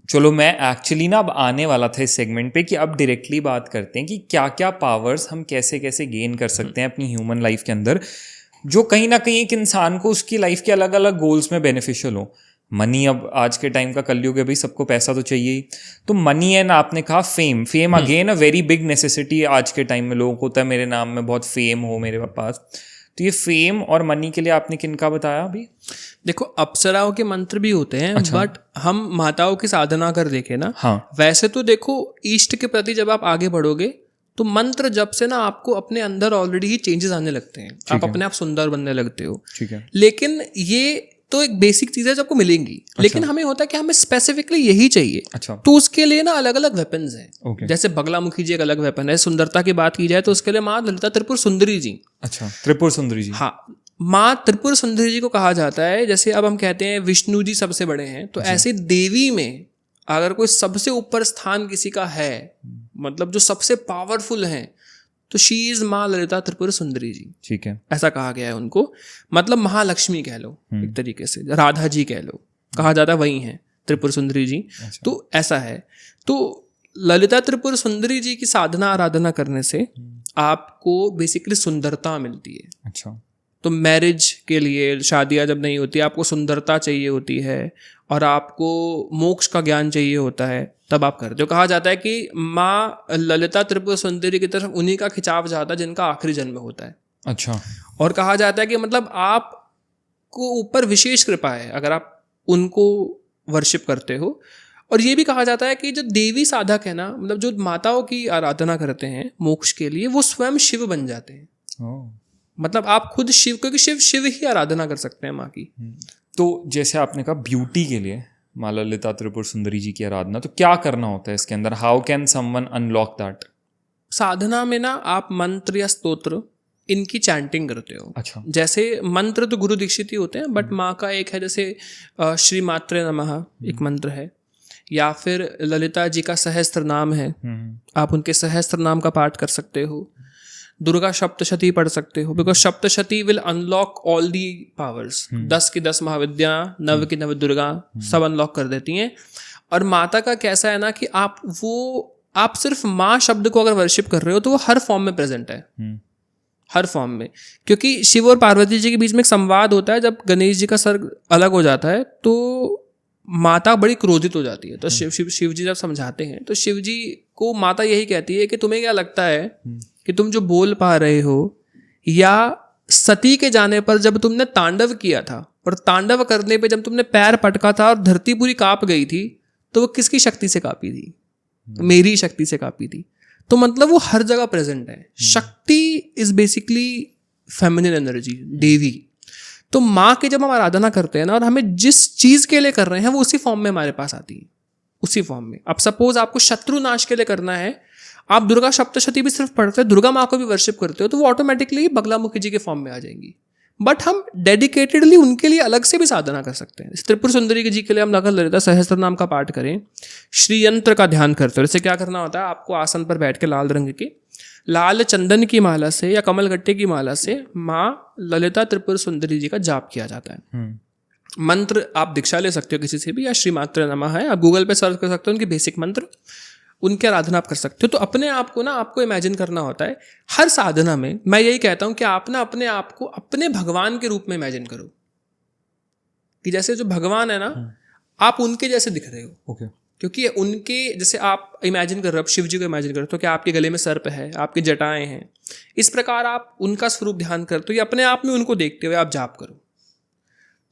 चलो मैं एक्चुअली ना अब आने वाला था इस सेगमेंट पे कि अब डायरेक्टली बात करते हैं कि क्या क्या पावर्स हम कैसे कैसे गेन कर सकते हैं अपनी ह्यूमन लाइफ के अंदर, जो कहीं ना कहीं एक इंसान को उसकी लाइफ के अलग अलग गोल्स में बेनिफिशियल हो। मनी, अब आज के टाइम का कलयुग है भाई, सबको पैसा तो चाहिए ही। तो मनी है ना, आपने कहा fame again a very big necessity आज के टाइम में। लोगों को होता है मेरे नाम में बहुत फेम हो मेरे पास। तो ये फेम और मनी के लिए आपने किनका बताया अभी? देखो, अप्सराओं के मंत्र भी होते हैं। अच्छा। बट हम माताओं की साधना कर देखें ना, हाँ। वैसे तो देखो, इष्ट के प्रति जब आप आगे बढ़ोगे तो मंत्र जब से ना आपको अपने अंदर ऑलरेडी ही चेंजेस आने लगते हैं, आप अपने आप सुंदर बनने लगते हो। ठीक है। लेकिन ये तो एक बेसिक चीज़ है जो आपको मिलेंगी। लेकिन हमें होता है कि हमें स्पेसिफिकली यही चाहिए। अच्छा। तो उसके लिए ना अलग अलग वेपन्स हैं। Okay. जैसे बगलामुखी जी एक अलग वेपन है। सुंदरता की बात की जाए तो उसके लिए माँ ललिता त्रिपुर सुंदरी जी। अच्छा, त्रिपुर सुंदरी जी। हाँ, माँ त्रिपुर सुंदरी जी को कहा जाता है। जैसे अब हम कहते हैं विष्णु जी सबसे बड़े हैं, तो ऐसे देवी में अगर कोई सबसे ऊपर स्थान किसी का है, मतलब जो सबसे पावरफुल हैं, तो शी इज माँ ललिता त्रिपुर सुंदरी जी। ठीक है। ऐसा कहा गया है उनको। मतलब महालक्ष्मी कह लो एक तरीके से, राधा जी कह लो, कहा जाता वही है त्रिपुर सुंदरी जी। अच्छा। तो ऐसा है। तो ललिता त्रिपुर सुंदरी जी की साधना आराधना करने से आपको बेसिकली सुंदरता मिलती है। अच्छा। तो मैरिज के लिए, शादियाँ जब नहीं होती, आपको सुंदरता चाहिए होती है और आपको मोक्ष का ज्ञान चाहिए होता है, तब आप करते हो। कहा जाता है कि माँ ललिता त्रिपुर सुंदरी की तरफ उन्हीं का खिंचाव जाता है जिनका आखिरी जन्म होता है। अच्छा। और कहा जाता है कि मतलब आपको ऊपर विशेष कृपा है अगर आप उनको वर्शिप करते हो। और ये भी कहा जाता है कि जो देवी साधक है ना, मतलब जो माताओं की आराधना करते हैं मोक्ष के लिए, वो स्वयं शिव बन जाते हैं। मतलब आप खुद शिव, क्योंकि शिव ही आराधना कर सकते हैं माँ की। तो जैसे आपने कहा ब्यूटी के लिए माँ ललिता त्रिपुर सुंदरी जी की आराधना, तो क्या करना होता है इसके अंदर? How can someone unlock that? साधना में ना आप मंत्र या स्तोत्र इनकी चैंटिंग करते हो। अच्छा। जैसे मंत्र तो गुरु दीक्षित ही होते हैं, बट माँ का एक है, जैसे श्री मात्रे नमः एक मंत्र है, या फिर ललिता जी का सहस्त्र नाम है, आप उनके सहस्त्र नाम का पाठ कर सकते हो। दुर्गा सप्तशती पढ़ सकते हो, because Saptashati will unlock all the powers. 10 की 10 महाविद्या, 9 की 9 दुर्गा, सब अनलॉक कर देती हैं। और माता का कैसा है ना कि आप सिर्फ माँ शब्द को अगर वर्शिप कर रहे हो तो वो हर फॉर्म में प्रेजेंट है, हर फॉर्म में। क्योंकि शिव और पार्वती जी के बीच में एक संवाद होता है, जब गणेश जी का सर अलग हो जाता है तो माता बड़ी क्रोधित हो जाती है। तो शिव जी जब समझाते हैं तो शिव जी को माता यही कहती है कि तुम्हें क्या लगता है कि तुम जो बोल पा रहे हो, या सती के जाने पर जब तुमने तांडव किया था और तांडव करने पे जब तुमने पैर पटका था और धरती पूरी कांप गई थी, तो वो किसकी शक्ति से कांपी थी? मेरी शक्ति से कांपी थी। तो मतलब वो हर जगह प्रेजेंट है। शक्ति इज बेसिकली फेमिनिन एनर्जी, देवी। तो माँ की जब हम आराधना करते हैं ना, और हमें जिस चीज के लिए कर रहे हैं वो उसी फॉर्म में हमारे पास आती है, उसी फॉर्म में। अब सपोज आपको शत्रु नाश के लिए करना है, आप दुर्गा सप्तशती भी सिर्फ पढ़ते हो, दुर्गा माँ को भी वर्शिप करते हो, तो वो ऑटोमेटिकली बगलामुखी जी के फॉर्म में आ जाएंगी। बट हम डेडिकेटेडली उनके लिए अलग से भी साधना कर सकते हैं। त्रिपुर सुंदरी जी के लिए हम अगर ललिता सहस्त्र नाम का पाठ करें, श्री यंत्र का ध्यान करते हो, जैसे क्या करना होता है, आपको आसन पर बैठ के लाल रंग की लाल चंदन की माला से या कमल गट्टे की माला से माँ ललिता त्रिपुर सुंदरी जी का जाप किया जाता है। मंत्र आप दीक्षा ले सकते हो किसी से भी, या श्री मात्रे नमः है, आप गूगल पे सर्च कर सकते हो उनके बेसिक मंत्र, उनकी आराधना आप कर सकते हो। तो अपने आप को ना आपको इमेजिन करना होता है हर साधना में। मैं यही कहता हूं कि आप ना अपने आप को अपने भगवान के रूप में इमेजिन करो, कि जैसे जो भगवान है ना, आप उनके जैसे दिख रहे हो। ओके। क्योंकि उनके जैसे आप इमेजिन कर रहे हो, शिव जी को इमेजिन कर रहे हो, तो क्या आपके गले में सर्प है, आपकी जटाएं हैं, इस प्रकार आप उनका स्वरूप ध्यान करते हो, या अपने आप में उनको देखते हुए आप जाप करो।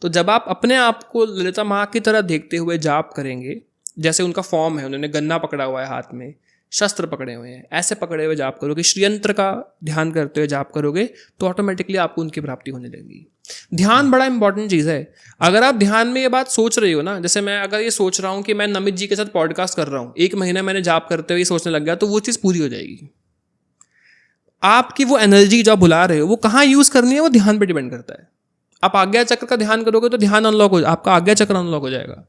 तो जब आप अपने आप को ललिता माँ की तरह देखते हुए जाप करेंगे, जैसे उनका फॉर्म है, उन्होंने गन्ना पकड़ा हुआ है हाथ में, शस्त्र पकड़े हुए हैं, ऐसे पकड़े हुए जाप करोगे, श्रीयंत्र का ध्यान करते हुए जाप करोगे, तो ऑटोमेटिकली आपको उनकी प्राप्ति होने लगेगी। ध्यान बड़ा इंपॉर्टेंट चीज़ है। अगर आप ध्यान में ये बात सोच रही हो ना, जैसे मैं अगर ये सोच रहा हूँ कि मैं नमित जी के साथ पॉडकास्ट कर रहा हूँ, 1 महीना मैंने जाप करते हुए ये सोचने लग गया, तो वो चीज़ पूरी हो जाएगी। आपकी वो एनर्जी जो आप बुला रहे हो वो कहाँ यूज़ करनी है, वो ध्यान पर डिपेंड करता है। आप आज्ञा चक्र का ध्यान करोगे तो ध्यान अनलॉक हो, आपका आज्ञा चक्र अनलॉक हो जाएगा।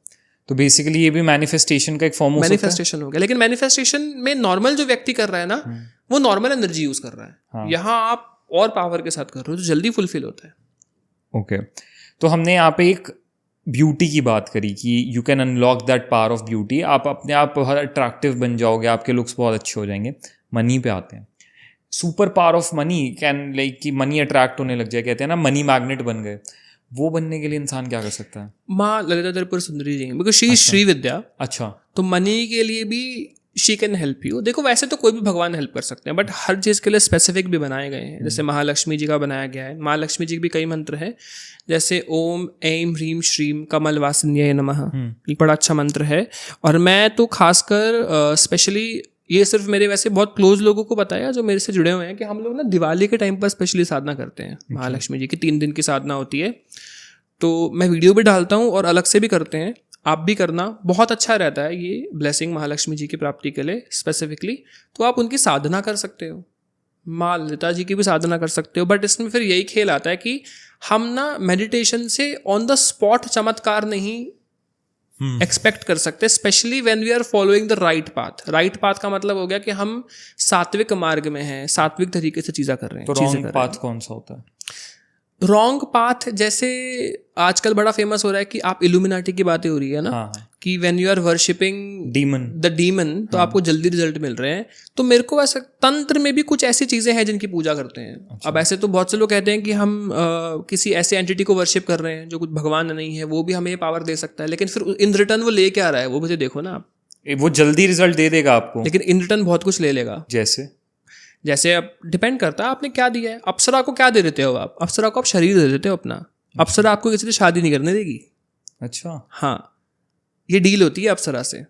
तो बेसिकली ये भी मैनिफेस्टेशन का एक फॉर्म हो सकता है। मैनिफेस्टेशन हो गया, लेकिन मैनिफेस्टेशन में नॉर्मल जो व्यक्ति कर रहा है ना, वो नॉर्मल एनर्जी यूज कर रहा है। हाँ। यहाँ आप और पावर के साथ कर रहे हो तो जल्दी फुलफिल होता है। ओके। तो हमने यहाँ पे एक ब्यूटी की बात करी कि you can unlock that power of beauty, आप अपने आप बहुत अट्रैक्टिव बन जाओगे, आपके लुक्स बहुत अच्छे हो जाएंगे। मनी पे आते हैं, super power of money can like कि मनी अट्रैक्ट होने लग जाए, कहते हैं ना मनी मैग्नेट बन गए। वो बनने के लिए इंसान क्या कर सकता है? माँ ललिता त्रिपुर सुंदरी जी, बिकॉज शी श्री विद्या। अच्छा, तो मनी के लिए भी शी कैन हेल्प यू। देखो वैसे तो कोई भी भगवान हेल्प कर सकते हैं, बट हर चीज़ के लिए स्पेसिफिक भी बनाए गए हैं। जैसे महालक्ष्मी जी का बनाया गया है, महालक्ष्मी जी के भी कई मंत्र हैं, जैसे ओम ऐं ह्रीं श्रीं कमल वासिन्याय नमः, ये बड़ा अच्छा मंत्र है। और मैं तो खासकर स्पेशली ये सिर्फ मेरे वैसे बहुत क्लोज लोगों को बताया जो मेरे से जुड़े हुए हैं, कि हम लोग ना दिवाली के टाइम पर स्पेशली साधना करते हैं। महालक्ष्मी जी की 3 दिन की साधना होती है, तो मैं वीडियो भी डालता हूँ और अलग से भी करते हैं, आप भी करना, बहुत अच्छा रहता है ये ब्लेसिंग महालक्ष्मी जी की प्राप्ति के लिए स्पेसिफिकली। तो आप उनकी साधना कर सकते हो, माँ ललिता जी की भी साधना कर सकते हो, बट इसमें फिर यही खेल आता है कि हम ना मेडिटेशन से ऑन द स्पॉट चमत्कार नहीं एक्सपेक्ट कर सकते, specially when we are following the right path. Right path का मतलब हो गया कि हम सात्विक मार्ग में हैं, सात्विक तरीके से चीज़ें कर रहे हैं। तो रॉन्ग पाथ कौन सा होता है? रॉन्ग पाथ जैसे आजकल बड़ा फेमस हो रहा है कि आप इल्यूमिनाटी की बातें हो रही है ना, हाँ। कि when you are worshipping the demon तो आपको जल्दी रिजल्ट मिल रहे हैं। तो मेरे को ऐसा तंत्र में भी कुछ ऐसी चीजें हैं जिनकी पूजा करते हैं। अच्छा। अब ऐसे तो बहुत से लोग कहते हैं कि हम किसी ऐसे एंटिटी को वर्शिप कर रहे हैं जो कुछ भगवान नहीं है, वो भी हमें पावर दे सकता है, लेकिन फिर इन रिटर्न वो ले क्या रहा है वो मुझे देखो ना आप। वो जल्दी रिजल्ट दे देगा आपको, लेकिन इन रिटर्न बहुत कुछ ले लेगा। जैसे अब डिपेंड करता है आपने क्या दिया है। अप्सरा को क्या दे देते हो आप? अप्सरा को आप शरीर दे देते हो अपना। अप्सरा आपको किसी से शादी नहीं करने देगी। अच्छा, हाँ, ये डील होती है अप्सरा से।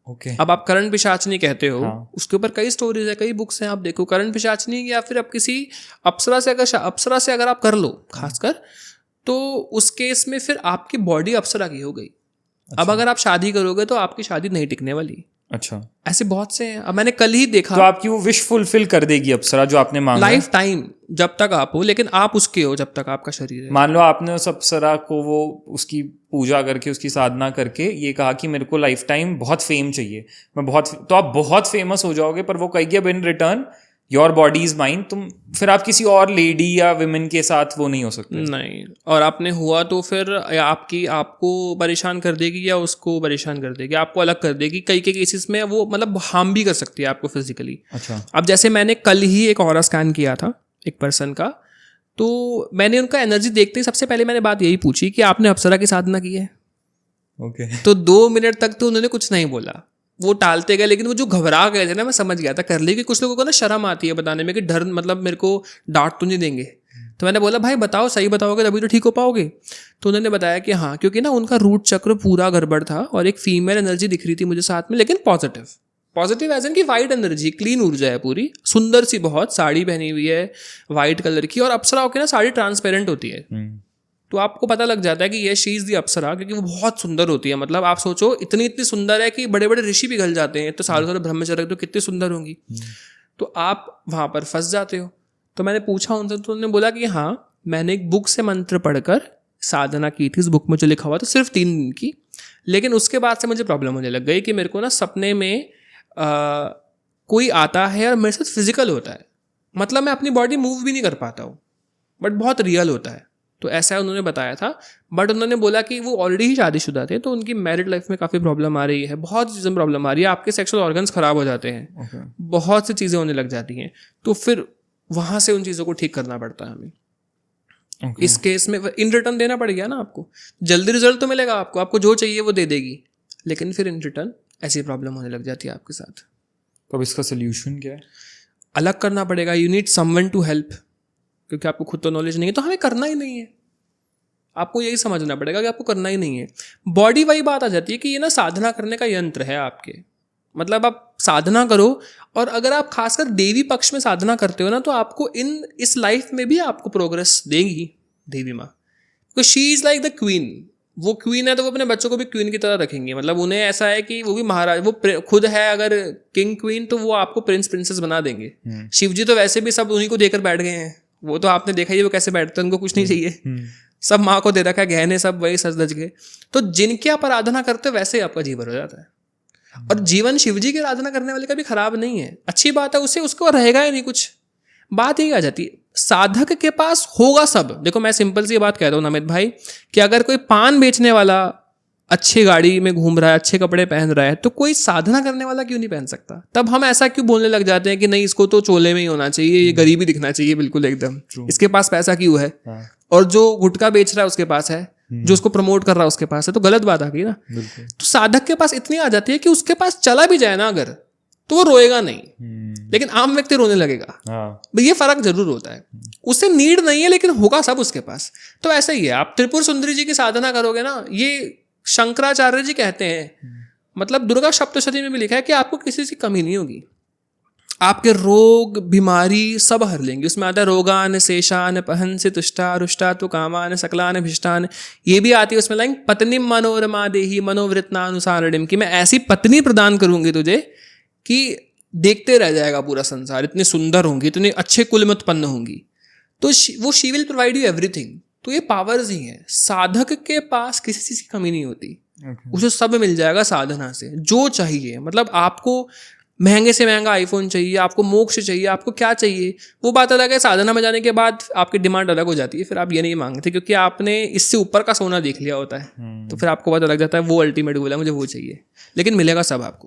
ओके। अब आप करण पिशाचनी कहते हो, हाँ। उसके ऊपर कई स्टोरीज है, कई बुक्स हैं, आप देखो करण पिशाचनी, या फिर आप किसी अप्सरा से अगर आप कर लो खासकर, तो उस केस में फिर आपकी बॉडी अप्सरा की हो गई। अच्छा। अब अगर आप शादी करोगे तो आपकी शादी नहीं टिकने वाली। अच्छा, ऐसे बहुत से हैं। अब मैंने कल ही देखा, तो आपकी वो विश फुलफिल कर देगी अप्सरा जो आपने मांगा लाइफ टाइम, जब तक आप हो, लेकिन आप उसके हो जब तक आपका शरीर है। मान लो आपने उस अप्सरा को वो उसकी पूजा करके उसकी साधना करके ये कहा कि मेरे को लाइफ टाइम बहुत फेम चाहिए, मैं बहुत, तो आप बहुत फेमस हो जाओगे, पर वो कहेगी अब in return your body is mine, तुम फिर आप किसी और लेडी या विमेन के साथ वो नहीं हो सकते। नहीं, और आपने हुआ तो फिर आपको परेशान कर देगी या उसको परेशान कर देगी, आपको अलग कर देगी। कई केसेस में वो मतलब हार्म भी कर सकती है आपको फिजिकली। अच्छा। अब जैसे मैंने कल ही एक ऑरा स्कैन किया था एक पर्सन का, तो मैंने उनका एनर्जी देखते ही सबसे पहले मैंने बात यही पूछी कि आपने अप्सरा की साधना की है? ओके। तो 2 मिनट तक तो उन्होंने कुछ नहीं बोला, वो टालते गए, लेकिन वो जो घबरा गए थे ना, मैं समझ गया था कर ली। कि कुछ लोगों को ना शर्म आती है बताने में कि डर, मतलब मेरे को डांट तो नहीं देंगे। तो मैंने बोला भाई बताओ, सही बताओगे तभी तो ठीक हो पाओगे। तो उन्होंने बताया कि हाँ, क्योंकि ना उनका रूट चक्र पूरा गड़बड़ था और एक फीमेल एनर्जी दिख रही थी मुझे साथ में, लेकिन पॉजिटिव एज इन की वाइट एनर्जी, क्लीन ऊर्जा है पूरी, सुंदर सी, बहुत साड़ी पहनी हुई है वाइट कलर की। और अप्सरा होकर ना साड़ी ट्रांसपेरेंट होती है, तो आपको पता लग जाता है कि ये शी इज दी अप्सरा, क्योंकि वो बहुत सुंदर होती है। मतलब आप सोचो इतनी सुंदर है कि बड़े बड़े ऋषि पिघल जाते हैं, तो सालों ब्रह्मचर्य तो कितनी सुंदर होंगी। तो आप वहाँ पर फंस जाते हो। तो मैंने पूछा उनसे, तो उन्होंने बोला कि हाँ, मैंने एक बुक से मंत्र पढ़कर साधना की थी, इस बुक में जो लिखा हुआ था सिर्फ 3 दिन की। लेकिन उसके बाद से मुझे प्रॉब्लम होने लग गई कि मेरे को ना सपने में कोई आता है और मेरे साथ फिजिकल होता है, मतलब मैं अपनी बॉडी मूव भी नहीं कर पाता हूँ, बट बहुत रियल होता है। तो ऐसा उन्होंने बताया था। बट उन्होंने बोला कि वो ऑलरेडी ही शादीशुदा थे, तो उनकी मैरिड लाइफ में काफ़ी प्रॉब्लम आ रही है, बहुत चीज़ें प्रॉब्लम आ रही है, आपके सेक्सुअल ऑर्गन्स खराब हो जाते हैं, बहुत सी चीज़ें होने लग जाती हैं। तो फिर वहाँ से उन चीज़ों को ठीक करना पड़ता है हमें। इस केस में इन रिटर्न देना पड़ गया ना आपको, जल्दी रिजल्ट तो मिलेगा आपको जो चाहिए वो दे देगी, लेकिन फिर इन रिटर्न ऐसी प्रॉब्लम होने लग जाती है आपके साथ। तो अब इसका सोल्यूशन क्या है? अलग करना पड़ेगा। You need someone to help, क्योंकि आपको खुद तो नॉलेज नहीं है, तो हमें करना ही नहीं है। आपको यही समझना पड़ेगा कि आपको करना ही नहीं है। बॉडी वही बात आ जाती है कि ये ना साधना करने का यंत्र है आपके, मतलब आप साधना करो, और अगर आप खासकर देवी पक्ष में साधना करते हो ना, तो आपको इस लाइफ में भी आपको प्रोग्रेस देगी देवी माँ, because she is like the queen. वो क्वीन है तो वो अपने बच्चों को भी क्वीन की तरह रखेंगे, मतलब उन्हें ऐसा है कि वो भी महाराज, वो खुद है अगर किंग क्वीन, तो वो आपको प्रिंस प्रिंसेस बना देंगे। शिव जी तो वैसे भी सब उन्हीं को देकर बैठ गए हैं, वो तो आपने देखा ही वो कैसे बैठते हैं, उनको कुछ नहीं चाहिए, सब माँ को दे रखा है, गहने सब वही सज धज गए। तो जिनकी आप आराधना करते हो वैसे ही आपका जीवन हो जाता है। और जीवन शिव जी की आराधना करने वाले का भी खराब नहीं है, अच्छी बात है, उससे उसको रहेगा ही नहीं कुछ। बात यही आ जाती है, साधक के पास होगा सब। देखो मैं सिंपल सी बात कहता हूँ नमित भाई, कि अगर कोई पान बेचने वाला अच्छी गाड़ी में घूम रहा है, अच्छे कपड़े पहन रहा है, तो कोई साधना करने वाला क्यों नहीं पहन सकता? तब हम ऐसा क्यों बोलने लग जाते हैं कि नहीं इसको तो चोले में ही होना चाहिए, ये गरीबी दिखना चाहिए बिल्कुल एकदम, इसके पास पैसा क्यों है? और जो गुटखा बेच रहा है उसके पास है, जो उसको प्रमोट कर रहा है उसके पास है, तो गलत बात आ गई ना। तो साधक के पास इतनी आ जाती है कि उसके पास चला भी जाए ना अगर, तो वो रोएगा नहीं, लेकिन आम व्यक्ति रोने लगेगा। ये फर्क जरूर होता है। उसे नीड नहीं है लेकिन होगा सब उसके पास। तो ऐसा ही है, आप त्रिपुर सुंदरी जी की साधना करोगे ना, ये शंकराचार्य जी कहते हैं, मतलब दुर्गा सप्तशती में भी लिखा है कि आपको किसी की कमी नहीं होगी, आपके रोग बीमारी सब हर लेंगे। उसमें आता है रोगान शेषान पहंसि तुष्टा रुष्टा तो कामान सकलान भिष्टान। ये भी आती है उसमें लाइन पत्नी मनोरमा देही मनोवृत्नानुसारिणीम, कि मैं ऐसी पत्नी प्रदान करूंगी तुझे कि देखते रह जाएगा पूरा संसार, इतनी सुंदर होंगी, इतने अच्छे कुल में उत्पन्न होंगी। तो वो she will provide you everything. तो ये पावर्स ही हैं। साधक के पास किसी चीज की कमी नहीं होती, उसे सब मिल जाएगा साधना से जो चाहिए। मतलब आपको महंगे से महंगा आईफोन चाहिए, आपको मोक्ष चाहिए, आपको क्या चाहिए, वो बात अलग है। साधना में जाने के बाद आपकी डिमांड अलग हो जाती है, फिर आप ये नहीं मांगते क्योंकि आपने इससे ऊपर का सोना देख लिया होता है। तो फिर आपको पता लग जाता है वो अल्टीमेट गोल है, मुझे वो चाहिए, लेकिन मिलेगा सब आपको।